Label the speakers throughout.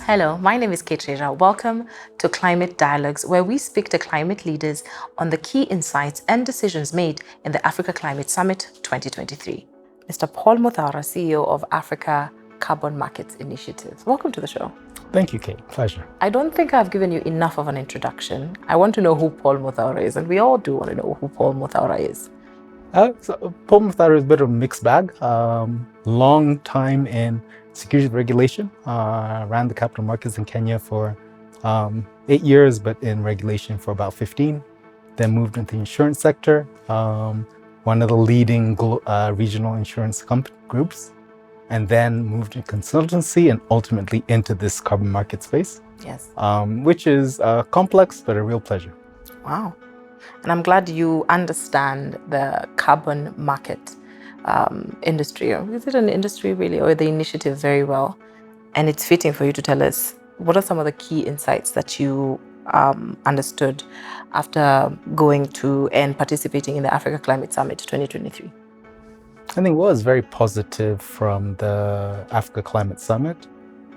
Speaker 1: Hello, my name is Ketrira. Welcome to Climate Dialogues, where we speak to climate leaders on the key insights and decisions made in the Africa Climate Summit 2023. Mr. Paul Muthaura, CEO of Africa Carbon Markets Initiative. Welcome to the show.
Speaker 2: Thank you, Kate. Pleasure.
Speaker 1: I don't think I've given you enough of an introduction. I want to know who Paul Muthaura is, and we all do want to know who Paul Muthaura is.
Speaker 2: Paul Muthaura is a bit of a mixed bag. Long time in securities regulation. Ran the capital markets in Kenya for 8 years, but in regulation for about 15. Then moved into the insurance sector, one of the leading regional insurance groups, and then moved into consultancy and ultimately into this carbon market space.
Speaker 1: Yes.
Speaker 2: Which is complex, but a real pleasure.
Speaker 1: Wow. And I'm glad you understand the carbon market industry. Is it an industry really, or the initiative very well? And it's fitting for you to tell us what are some of the key insights that you understood after going to and participating in the Africa Climate Summit 2023?
Speaker 2: I think what was very positive from the Africa Climate Summit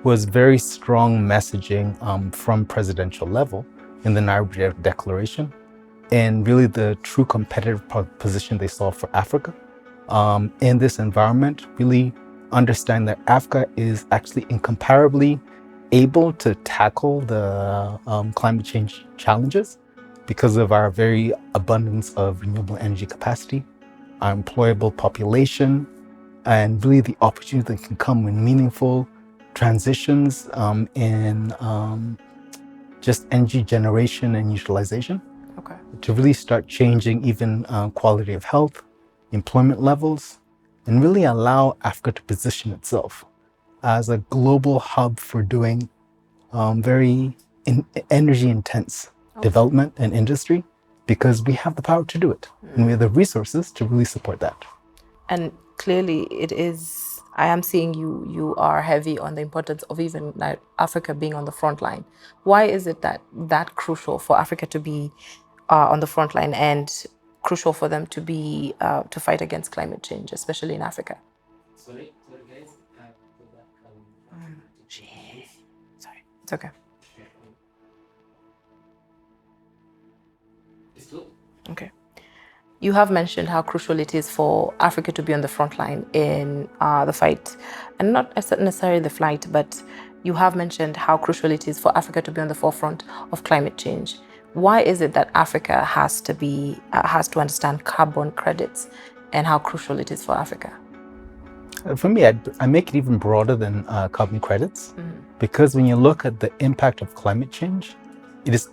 Speaker 2: was very strong messaging from presidential level in the Nairobi Declaration, and really the true competitive position they saw for Africa in this environment. Really understand that Africa is actually incomparably able to tackle the climate change challenges because of our very abundance of renewable energy capacity, our employable population, and really the opportunity that can come with meaningful transitions in just energy generation and utilization.
Speaker 1: Okay.
Speaker 2: To really start changing even quality of health, employment levels, and really allow Africa to position itself as a global hub for doing very energy intense development and industry, because we have the power to do it and we have the resources to really support that.
Speaker 1: And clearly it is, I am seeing you are heavy on the importance of even Africa being on the front line. Why is it that crucial for Africa to be on the front line and crucial for them to be to fight against climate change, especially in Africa?
Speaker 2: Sorry guys.
Speaker 1: Sorry, it's okay. Okay. You have mentioned how crucial it is for Africa to be on the front line in the fight, and not necessarily the flight, but you have mentioned how crucial it is for Africa to be on the forefront of climate change. Why is it that Africa has to understand carbon credits and how crucial it is for Africa?
Speaker 2: For me, I make it even broader than carbon credits, because when you look at the impact of climate change, it is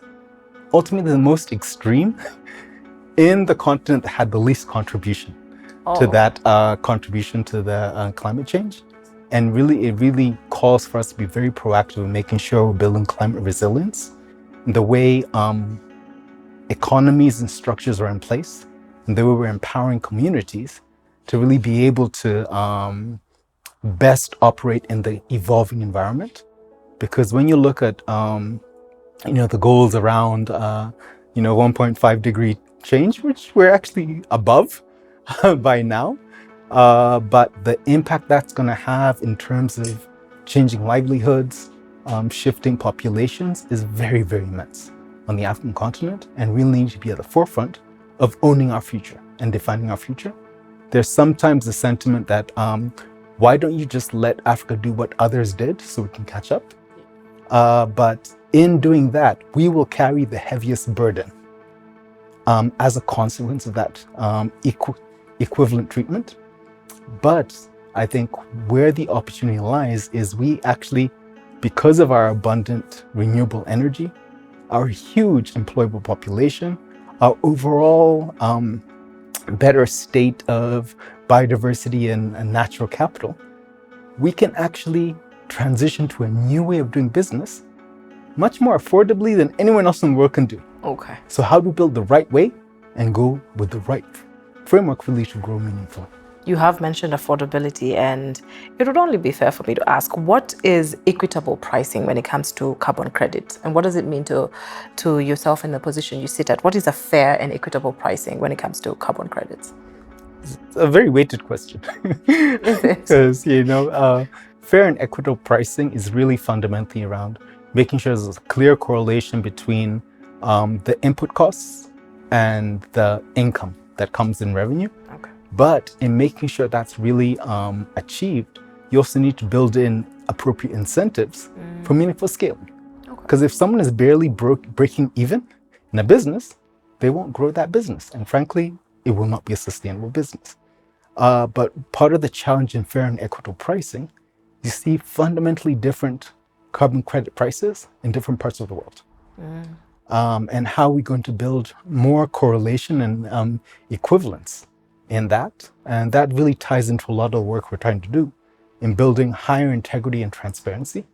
Speaker 2: ultimately the most extreme in the continent that had the least contribution to that contribution to the climate change. And really, it really calls for us to be very proactive in making sure we're building climate resilience. The way economies and structures are in place, and the way we're empowering communities to really be able to best operate in the evolving environment. Because when you look at the goals around 1.5 degree change, which we're actually above by now, but the impact that's going to have in terms of changing livelihoods, shifting populations is very, very immense on the African continent, and we need to be at the forefront of owning our future and defining our future. There's sometimes a sentiment that why don't you just let Africa do what others did so we can catch up? But in doing that, we will carry the heaviest burden as a consequence of that equivalent treatment. But I think where the opportunity lies is we actually, because of our abundant renewable energy, our huge employable population, our overall better state of biodiversity and natural capital, we can actually transition to a new way of doing business much more affordably than anyone else in the world can do.
Speaker 1: Okay.
Speaker 2: So how do we build the right way and go with the right framework really to grow meaningful?
Speaker 1: You have mentioned affordability, and it would only be fair for me to ask, what is equitable pricing when it comes to carbon credits? And what does it mean to yourself in the position you sit at? What is a fair and equitable pricing when it comes to carbon credits?
Speaker 2: It's a very weighted question.
Speaker 1: Is it?
Speaker 2: Because, fair and equitable pricing is really fundamentally around making sure there's a clear correlation between the input costs and the income that comes in revenue.
Speaker 1: Okay.
Speaker 2: But in making sure that's really achieved, you also need to build in appropriate incentives for meaningful scaling. Because if someone is barely breaking even in a business, they won't grow that business. And frankly, it will not be a sustainable business. But part of the challenge in fair and equitable pricing, you see fundamentally different carbon credit prices in different parts of the world. And how we're going to build more correlation and equivalence in that. And that really ties into a lot of the work we're trying to do in building higher integrity and transparency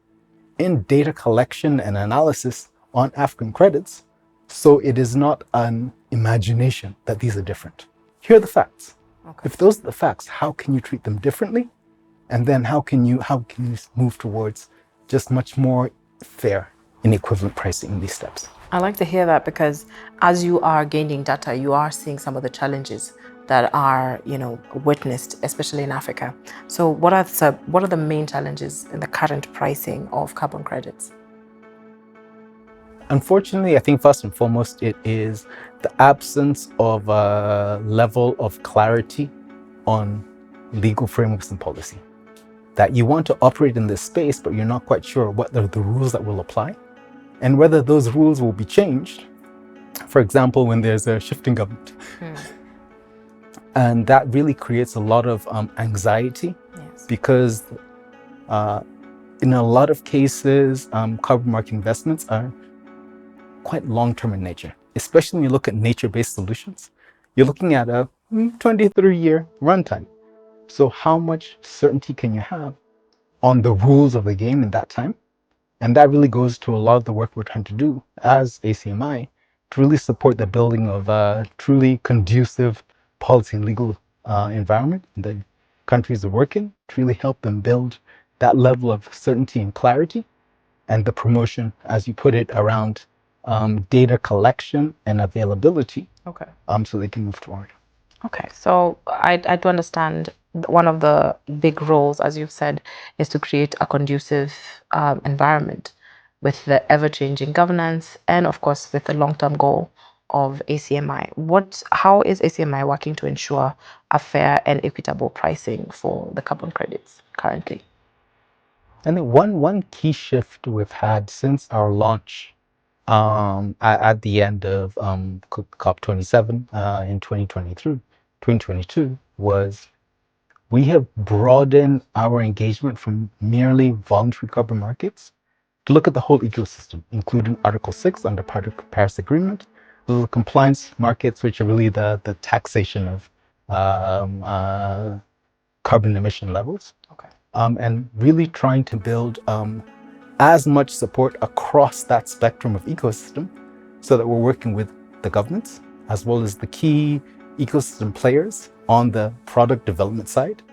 Speaker 2: in data collection and analysis on African credits. So it is not an imagination that these are different. Here are the facts.
Speaker 1: Okay.
Speaker 2: If those are the facts, how can you treat them differently? And then how can you move towards just much more fair and equivalent pricing in these steps?
Speaker 1: I like to hear that, because as you are gaining data, you are seeing some of the challenges that are, witnessed, especially in Africa. So what are the main challenges in the current pricing of carbon credits?
Speaker 2: Unfortunately, I think first and foremost, it is the absence of a level of clarity on legal frameworks and policy. That you want to operate in this space, but you're not quite sure what are the rules that will apply and whether those rules will be changed. For example, when there's a shifting government. And that really creates a lot of anxiety.
Speaker 1: Yes.
Speaker 2: Because in a lot of cases, carbon market investments are quite long-term in nature, especially when you look at nature-based solutions. You're looking at a 23-year runtime. So how much certainty can you have on the rules of the game in that time? And that really goes to a lot of the work we're trying to do as ACMI to really support the building of a truly conducive policy and legal environment in the countries we work in, to really help them build that level of certainty and clarity, and the promotion, as you put it, around data collection and availability.
Speaker 1: Okay.
Speaker 2: So they can move forward.
Speaker 1: Okay, so I do understand one of the big roles, as you've said, is to create a conducive environment with the ever-changing governance and, of course, with the long-term goal of ACMI. How is ACMI working to ensure a fair and equitable pricing for the carbon credits currently?
Speaker 2: I think one key shift we've had since our launch at the end of COP27 in 2022 was we have broadened our engagement from merely voluntary carbon markets to look at the whole ecosystem, including Article 6 under part of the Paris Agreement, the compliance markets, which are really the taxation of carbon emission levels.
Speaker 1: Okay.
Speaker 2: And really trying to build as much support across that spectrum of ecosystem, so that we're working with the governments as well as the key ecosystem players on the product development side,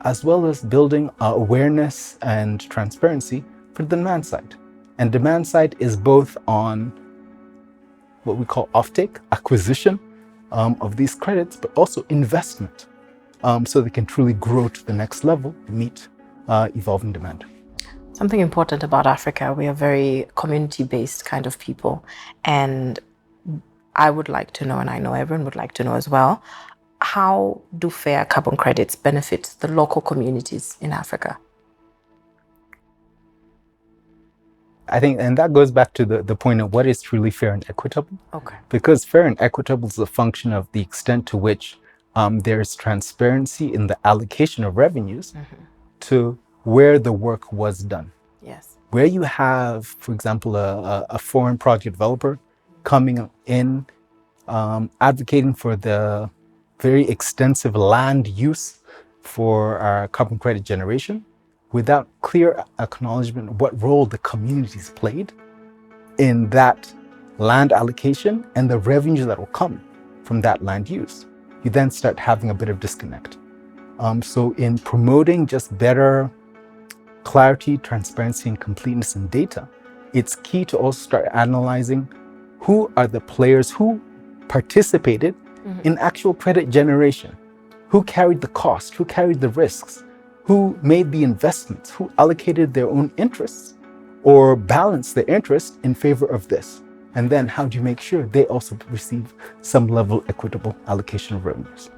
Speaker 2: as well as building awareness and transparency for the demand side. And demand side is both on what we call offtake, acquisition of these credits, but also investment, so they can truly grow to the next level to meet evolving demand.
Speaker 1: Something important about Africa, we are very community-based kind of people. And I would like to know, and I know everyone would like to know as well, how do fair carbon credits benefit the local communities in Africa?
Speaker 2: I think, and that goes back to the point of what is truly fair and equitable.
Speaker 1: Okay.
Speaker 2: Because fair and equitable is a function of the extent to which there's transparency in the allocation of revenues to where the work was done.
Speaker 1: Yes.
Speaker 2: Where you have, for example, a foreign project developer coming in, advocating for the very extensive land use for carbon credit generation, without clear acknowledgement of what role the communities played in that land allocation and the revenues that will come from that land use, you then start having a bit of disconnect. So in promoting just better clarity, transparency, and completeness in data, it's key to also start analyzing who are the players who participated in actual credit generation, who carried the cost, who carried the risks, who made the investments, who allocated their own interests or balanced their interests in favor of this. And then how do you make sure they also receive some level of equitable allocation of revenues?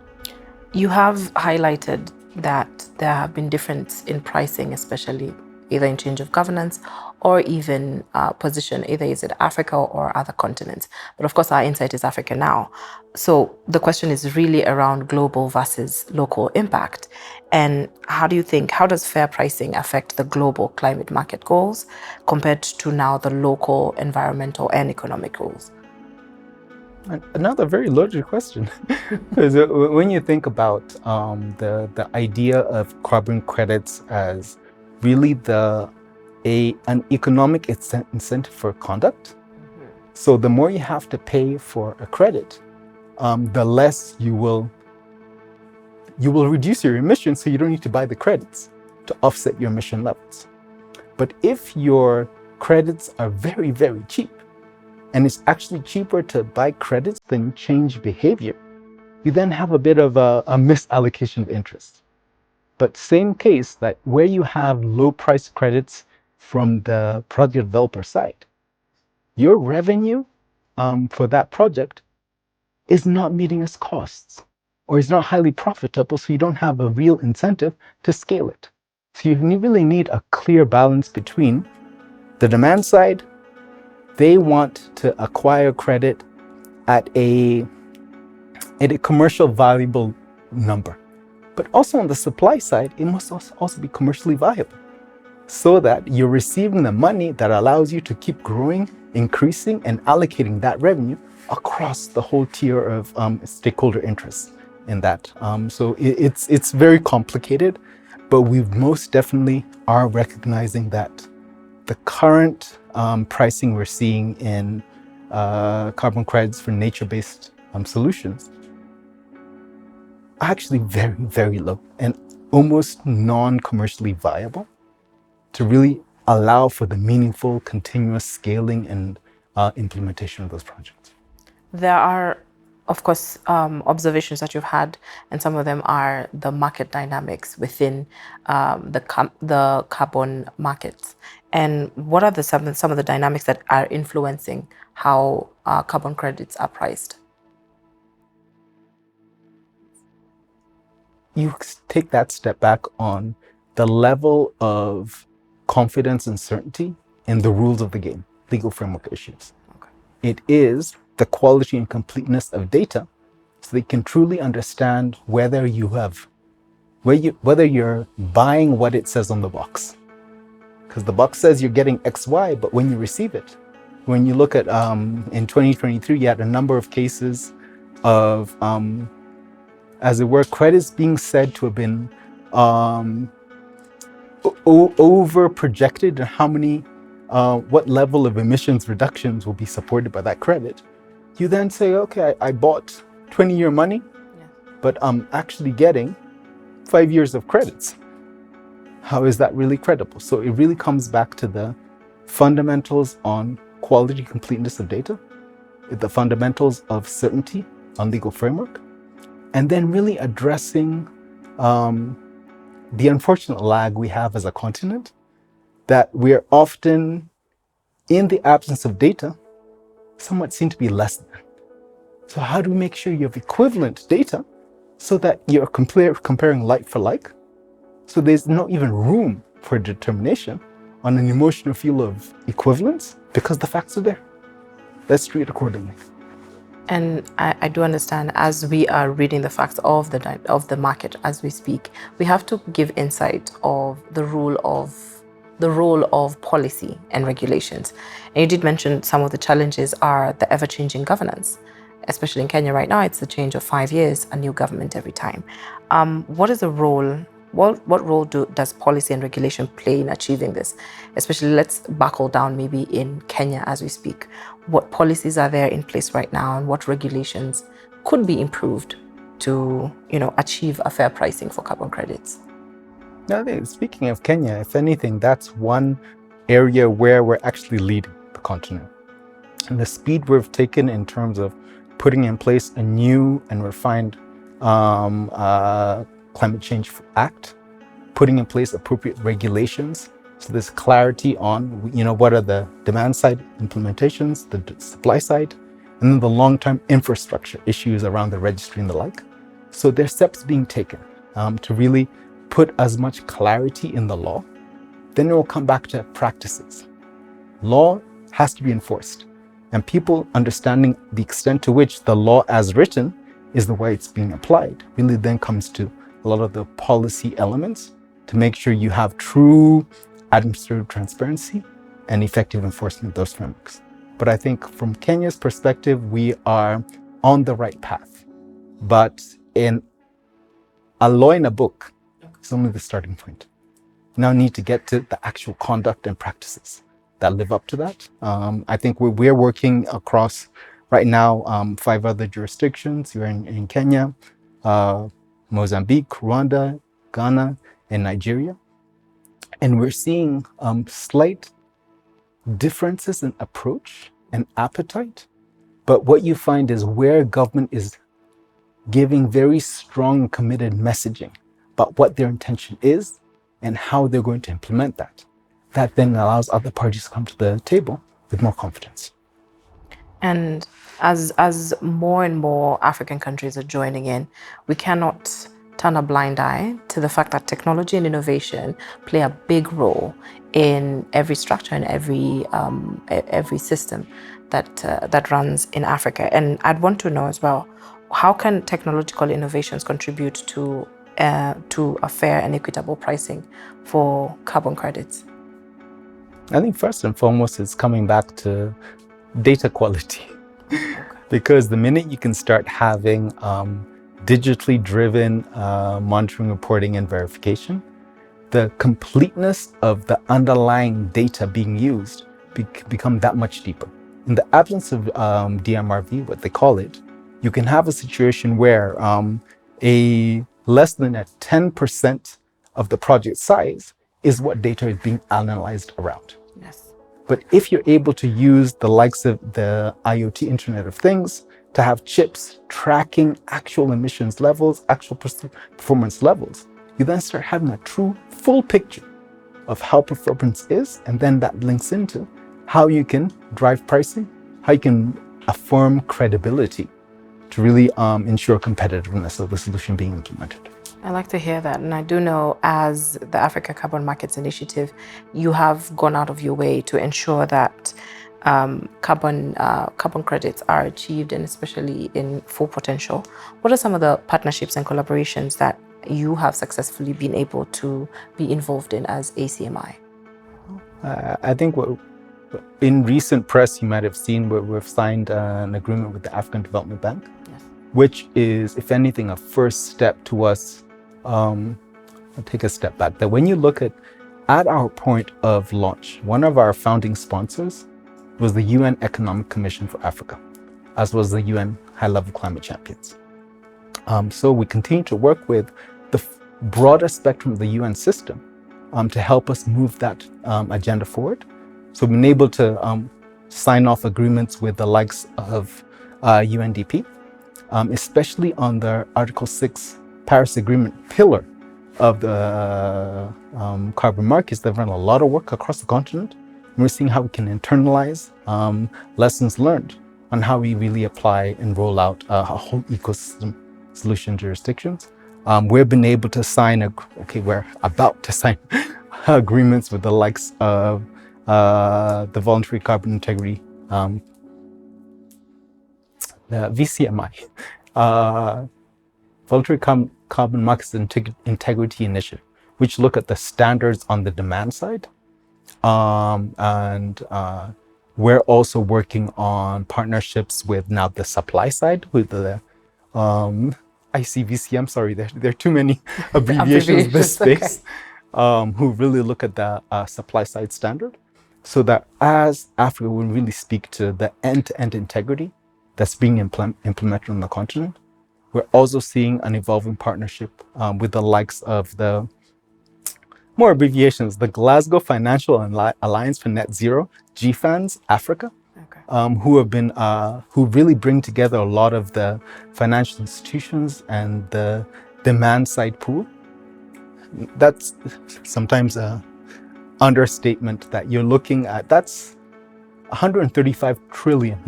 Speaker 1: You have highlighted that there have been differences in pricing, especially either in change of governance or even position, either is it Africa or other continents. But of course, our insight is Africa now. So the question is really around global versus local impact. And how does fair pricing affect the global climate market goals compared to now the local environmental and economic goals?
Speaker 2: Another very loaded question. Because when you think about the idea of carbon credits as really an economic incentive for conduct, so the more you have to pay for a credit, the less you will reduce your emissions, so you don't need to buy the credits to offset your emission levels. But if your credits are very, very cheap, and it's actually cheaper to buy credits than change behavior, you then have a bit of a misallocation of interest. But same case, that where you have low price credits from the project developer side, your revenue for that project is not meeting its costs or is not highly profitable, so you don't have a real incentive to scale it. So you really need a clear balance between the demand side. They want to acquire credit at a commercial valuable number. But also on the supply side, it must also be commercially viable, so that you're receiving the money that allows you to keep growing, increasing, and allocating that revenue across the whole tier of stakeholder interests in that. So it's very complicated, but we most definitely are recognizing that the current pricing we're seeing in carbon credits for nature-based solutions are actually very, very low and almost non-commercially viable to really allow for the meaningful, continuous scaling and implementation of those projects.
Speaker 1: There are, of course, observations that you've had, and some of them are the market dynamics within the carbon markets. And what are some of the dynamics that are influencing how carbon credits are priced?
Speaker 2: You take that step back on the level of confidence and certainty in the rules of the game, legal framework issues. Okay. It is the quality and completeness of data, so they can truly understand whether you're buying what it says on the box. Because the box says you're getting XY, but when you receive it, when you look at in 2023, you had a number of cases of, as it were, credits being said to have been over projected, and how many, what level of emissions reductions will be supported by that credit. You then say, okay, I bought 20-year money, but I'm actually getting 5 years of credits. How is that really credible? So it really comes back to the fundamentals on quality, completeness of data, the fundamentals of certainty on legal framework, and then really addressing the unfortunate lag we have as a continent, that we're often, in the absence of data, somewhat seem to be less than. So how do we make sure you have equivalent data so that you're comparing like for like? So there's not even room for determination on an emotional feel of equivalence, because the facts are there. Let's treat it accordingly.
Speaker 1: And I do understand, as we are reading the facts of the market as we speak, we have to give insight of the role of policy and regulations. And you did mention some of the challenges are the ever-changing governance. Especially in Kenya right now, it's the change of 5 years, a new government every time. What is the role? What role does policy and regulation play in achieving this? Especially, let's buckle down maybe in Kenya as we speak. What policies are there in place right now, and what regulations could be improved to, achieve a fair pricing for carbon credits?
Speaker 2: Now, speaking of Kenya, if anything, that's one area where we're actually leading the continent. And the speed we've taken in terms of putting in place a new and refined Climate Change Act putting in place appropriate regulations. So there's clarity on, what are the demand side implementations, the supply side, and then the long-term infrastructure issues around the registry and the like. So there's steps being taken to really put as much clarity in the law. Then it will come back to practices. Law has to be enforced, and people understanding the extent to which the law as written is the way it's being applied really then comes to a lot of the policy elements to make sure you have true administrative transparency and effective enforcement of those frameworks. But I think from Kenya's perspective, we are on the right path. But in a law in a book is only the starting point. You now need to get to the actual conduct and practices that live up to that. I think we're working across right now 5 other jurisdictions. You're in Kenya, Mozambique, Rwanda, Ghana, and Nigeria. And we're seeing slight differences in approach and appetite. But what you find is where government is giving very strong, committed messaging about what their intention is and how they're going to implement that. That then allows other parties to come to the table with more confidence.
Speaker 1: And as more and more African countries are joining in, we cannot turn a blind eye to the fact that technology and innovation play a big role in every structure and every system that runs in Africa. And I'd want to know as well, how can technological innovations contribute to a fair and equitable pricing for carbon credits?
Speaker 2: I think first and foremost, it's coming back to data quality. Okay. Because the minute you can start having digitally driven monitoring, reporting, and verification, the completeness of the underlying data being used become that much deeper. In the absence of DMRV, what they call it, you can have a situation where a less than a 10% of the project size is what data is being analyzed around.
Speaker 1: Yes.
Speaker 2: But if you're able to use the likes of the IoT Internet of Things to have chips tracking actual emissions levels, actual performance levels, you then start having a true full picture of how performance is, and then that links into how you can drive pricing, how you can affirm credibility to really ensure competitiveness of the solution being implemented.
Speaker 1: I like to hear that. And I do know, as the Africa Carbon Markets Initiative, you have gone out of your way to ensure that carbon credits are achieved, and especially in full potential. What are some of the partnerships and collaborations that you have successfully been able to be involved in as ACMI?
Speaker 2: I think in recent press, you might have seen where we've signed an agreement with the African Development Bank, yes, which is, if anything, a first step to us. I'll take a step back. That when you look at our point of launch, one of our founding sponsors was the UN Economic Commission for Africa, as was the UN High-Level Climate Champions. So we continue to work with the broader spectrum of the UN system to help us move that agenda forward. So we've been able to sign off agreements with the likes of UNDP, especially on the Article 6 Paris Agreement pillar of the carbon markets. They've run a lot of work across the continent. And we're seeing how we can internalize lessons learned on how we really apply and roll out a whole ecosystem solution jurisdictions. We've been able to sign, we're about to sign agreements with the likes of the Voluntary Carbon Integrity, the VCMI, Voluntary Carbon Markets Integrity Initiative, which look at the standards on the demand side. And we're also working on partnerships with now the supply side, with the ICVCM, sorry, there are too many abbreviations in this space, okay, who really look at the supply side standard, so that as Africa will really speak to the end-to-end integrity that's being implemented on the continent. We're also seeing an evolving partnership with the likes of the more abbreviations, the Glasgow Financial Alliance for Net Zero, GFANZ Africa, okay, who really bring together a lot of the financial institutions and the demand side pool that's sometimes a understatement that you're looking at. That's $135 trillion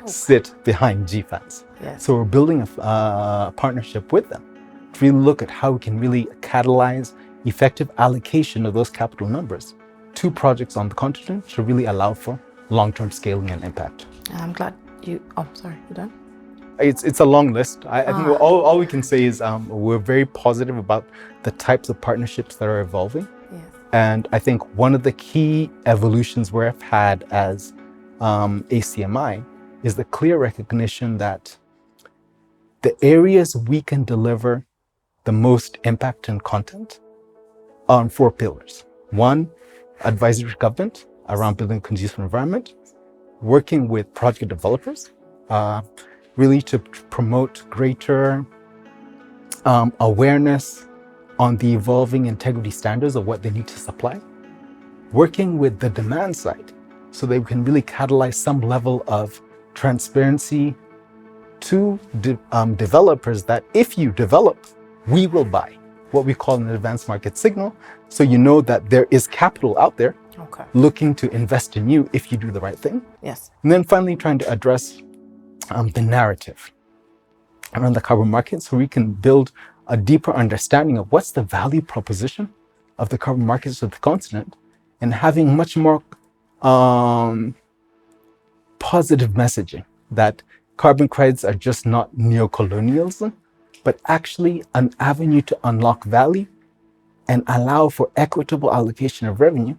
Speaker 2: sit behind GFANs.
Speaker 1: Yes.
Speaker 2: So we're building a partnership with them to really look at how we can really catalyze effective allocation of those capital numbers to projects on the continent to really allow for long-term scaling and impact.
Speaker 1: I'm glad you, oh, sorry, you done?
Speaker 2: It's a long list. I think all we can say is we're very positive about the types of partnerships that are evolving.
Speaker 1: Yes.
Speaker 2: And I think one of the key evolutions we've had as ACMI is the clear recognition that the areas we can deliver the most impact and content are on 4 pillars. 1, advisory to government around building a conducive environment, working with project developers, really to promote greater awareness on the evolving integrity standards of what they need to supply, working with the demand side so they can really catalyze some level of transparency to developers that if you develop, we will buy, what we call an advanced market signal. So you know that there is capital out there looking to invest in you if you do the right thing.
Speaker 1: Yes.
Speaker 2: And then finally trying to address the narrative around the carbon market so we can build a deeper understanding of what's the value proposition of the carbon markets of the continent, and having much more positive messaging that carbon credits are just not neocolonialism, but actually an avenue to unlock value and allow for equitable allocation of revenue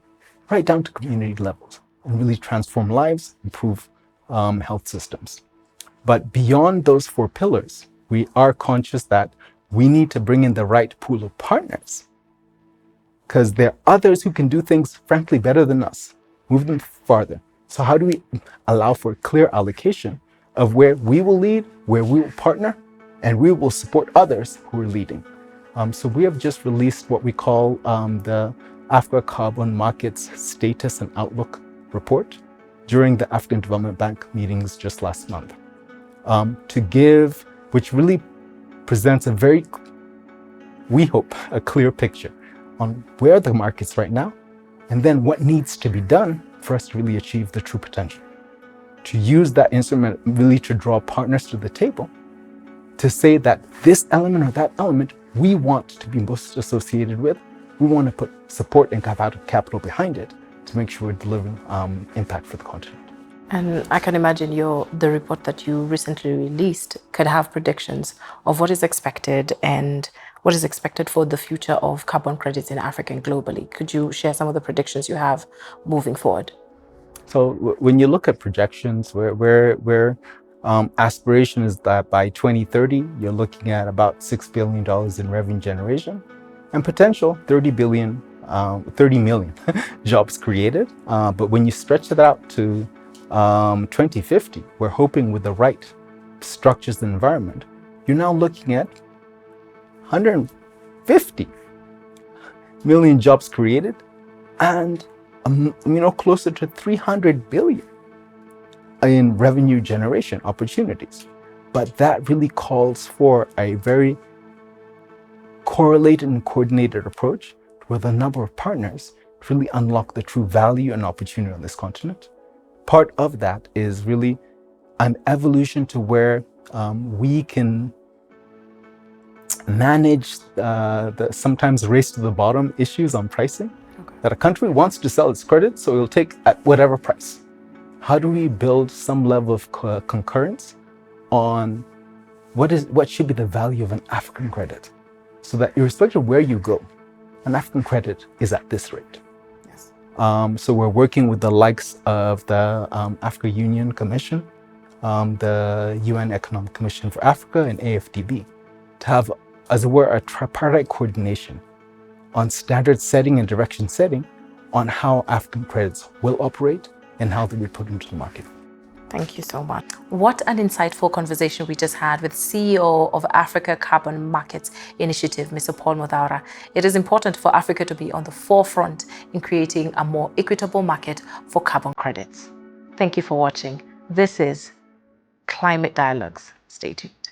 Speaker 2: right down to community levels and really transform lives, improve health systems. But beyond those 4 pillars, we are conscious that we need to bring in the right pool of partners, because there are others who can do things, frankly, better than us, move them farther. So how do we allow for a clear allocation of where we will lead, where we will partner, and we will support others who are leading? So we have just released what we call the Africa Carbon Markets Status and Outlook Report during the African Development Bank meetings just last month, which really presents a very, we hope, a clear picture on where the market's right now, and then what needs to be done for us to really achieve the true potential. To use that instrument really to draw partners to the table, to say that this element or that element we want to be most associated with, we want to put support and capital behind it to make sure we're delivering impact for the continent.
Speaker 1: And I can imagine the report that you recently released could have predictions of what is expected and what is expected for the future of carbon credits in Africa and globally. Could you share some of the predictions you have moving forward?
Speaker 2: So when you look at projections, where aspiration is that by 2030, you're looking at about $6 billion in revenue generation and potential 30 million jobs created. But when you stretch it out to 2050, we're hoping with the right structures and environment, you're now looking at 150 million jobs created and closer to 300 billion in revenue generation opportunities. But that really calls for a very correlated and coordinated approach with a number of partners to really unlock the true value and opportunity on this continent. Part of that is really an evolution to where we can manage the sometimes race to the bottom issues on pricing. That a country wants to sell its credit, so it'll take at whatever price. How do we build some level of concurrence on what should be the value of an African credit, so that irrespective of where you go, an African credit is at this rate?
Speaker 1: Yes.
Speaker 2: So we're working with the likes of the Africa Union Commission, the UN Economic Commission for Africa, and AFDB to have, as it were, a tripartite coordination on standard setting and direction setting on how African credits will operate and how they will be put into the market.
Speaker 1: Thank you so much. What an insightful conversation we just had with CEO of Africa Carbon Markets Initiative, Mr. Paul Muthaura. It is important for Africa to be on the forefront in creating a more equitable market for carbon credits. Thank you for watching. This is Climate Dialogues. Stay tuned.